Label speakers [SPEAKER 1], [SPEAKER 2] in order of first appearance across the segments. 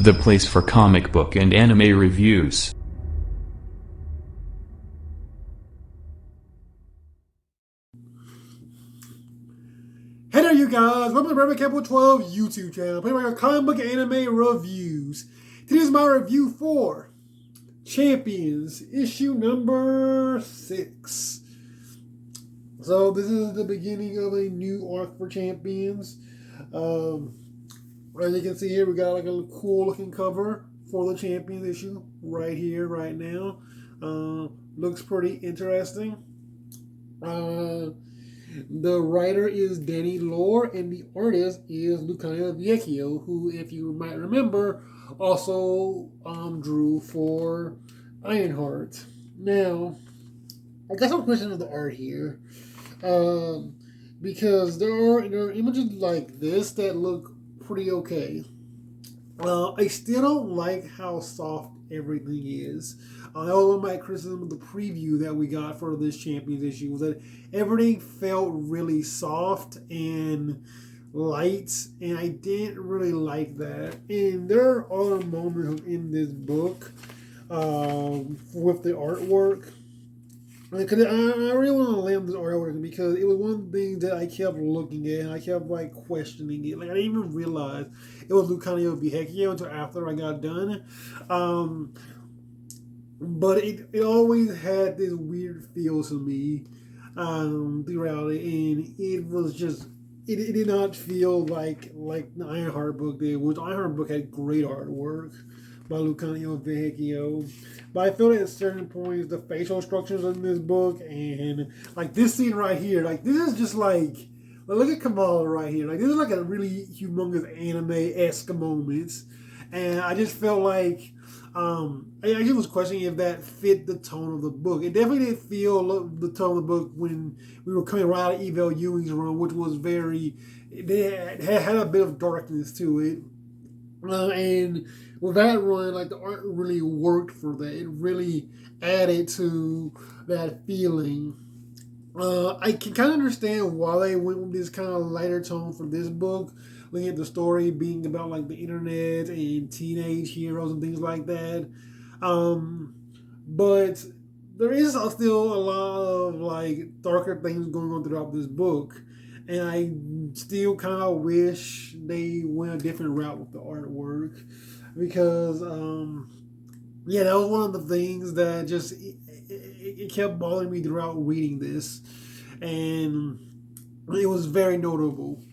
[SPEAKER 1] the place for comic book and anime reviews.
[SPEAKER 2] Hey there, you guys! Welcome to Rabbit Capital 12 YouTube channel, playing my comic book and anime reviews. Today's my review for Champions, issue number 6. So this is the beginning of a new arc for Champions. As you can see here, we got like a cool looking cover for the Champions issue right here, right now. Looks pretty interesting. The writer is Danny Lore, and the artist is Luciano Vecchio, who, if you might remember, also drew for Ironheart. Now, I got some questions of the art here, because there are images like this that look pretty okay. I still don't like how soft everything is. That was one of my criticism of the preview that we got for this Champions issue, was that everything felt really soft and light, and I didn't really like that. And there are other moments in this book with the artwork. Because I really want to land this artwork because it was one of the things that I kept looking at and I kept like questioning it. Like I didn't even realize it was Luciano Vecchio until after I got done. But it always had this weird feel to me throughout it, and it was just it did not feel like the Ironheart book did, which Ironheart book had great artwork by Luciano Vecchio. But I feel that at certain points the facial structures in this book and like this scene right here, like this is just like look at Kamala right here. Like this is like a really humongous anime-esque moment. And I just felt like I actually was questioning if that fit the tone of the book. It definitely didn't feel the tone of the book when we were coming right out of Evel Ewing's run, which was it had a bit of darkness to it. And with that run, like the art really worked for that. It really added to that feeling. I can kind of understand why they went with this kind of lighter tone for this book, looking at the story being about like the internet and teenage heroes and things like that. But there is still a lot of like darker things going on throughout this book, and I still kind of wish they went a different route with the artwork because yeah, that was one of the things that just it kept bothering me throughout reading this, and it was very noticeable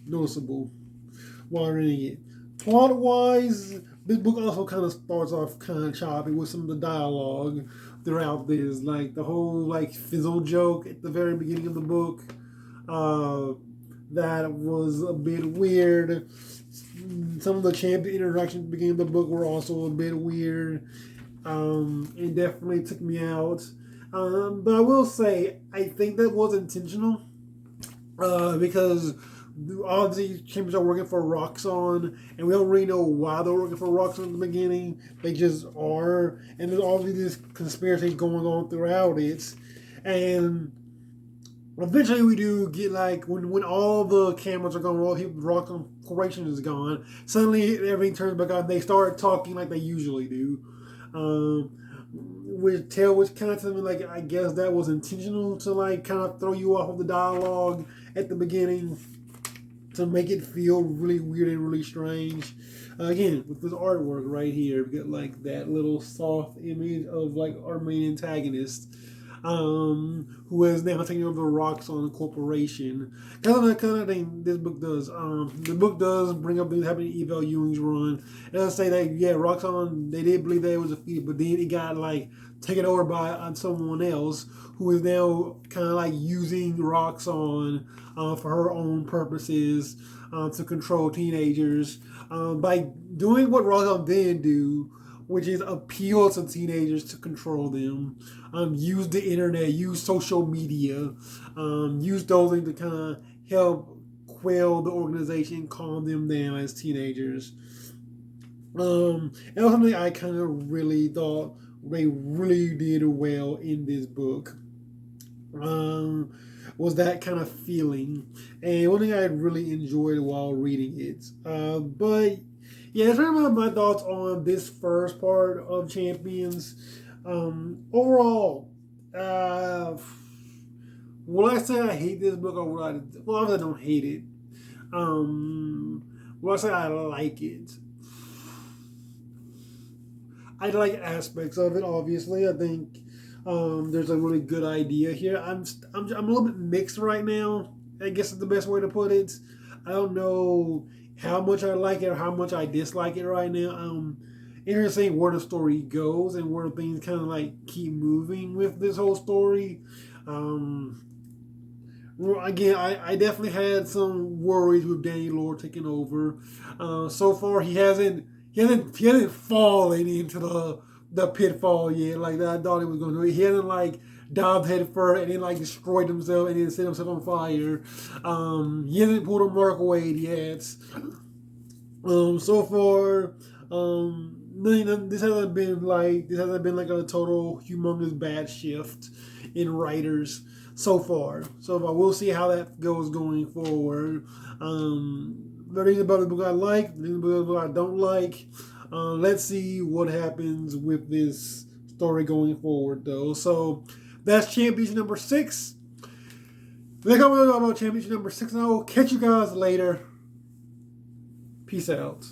[SPEAKER 2] while reading it. Plot wise, this book also kind of starts off kind of choppy with some of the dialogue throughout this, like the whole like fizzle joke at the very beginning of the book. That was a bit weird. Some of the champion interactions at the beginning of the book were also a bit weird. It definitely took me out. But I will say, I think that was intentional because all of these champions are working for Roxxon, and we don't really know why they're working for Roxxon in the beginning. They just are, and there's all these conspiracies going on throughout it. And eventually we do get like when all the cameras are gone, all the Roxxon Corporation is gone, suddenly everything turns back on. They start talking like they usually do. Which kind of tell me like I guess that was intentional to like kind of throw you off of the dialogue at the beginning to make it feel really weird and really strange. Again, with this artwork right here, we get like that little soft image of like our main antagonist, who is now taking over Roxxon Corporation. Kind of thing this book does. The book does bring up things happening in Evel Ewing's run. And I say that yeah, Roxxon, they did believe that it was defeated, but then it got like taken over by someone else who is now kind of like using Roxxon for her own purposes to control teenagers by doing what Roxxon didn't do, which is appeal to teenagers to control them. Use the internet, use social media, use those things to kind of help quell the organization, calm them down as teenagers. And that was something I kind of really thought they really did well in this book. Was that kind of feeling, and one thing I really enjoyed while reading it. But yeah, that's pretty much my thoughts on this first part of Champions. Overall, will I say I hate this book or will I? Well, obviously I don't hate it. Will I say I like it? I like aspects of it. Obviously, I think there's a really good idea here. I'm a little bit mixed right now. I guess is the best way to put it. I don't know how much I like it or how much I dislike it right now. Interesting where the story goes and where things kind of like keep moving with this whole story. Um, again, I definitely had some worries with Danny Lord taking over. So far, he hasn't fallen into the pitfall yet. Like that, I thought he was going to do. He hasn't like dived head first and then like destroyed himself and then set himself on fire. He hasn't pulled a Mark Wade yet. So far, this hasn't been like a total humongous bad shift in writers so far. So I will see how that goes going forward. There is about the book I like, there is about the book I don't like. Let's see what happens with this story going forward, though. So that's championship number 6. Next time we'll talk about championship number 6, and I will catch you guys later. Peace out.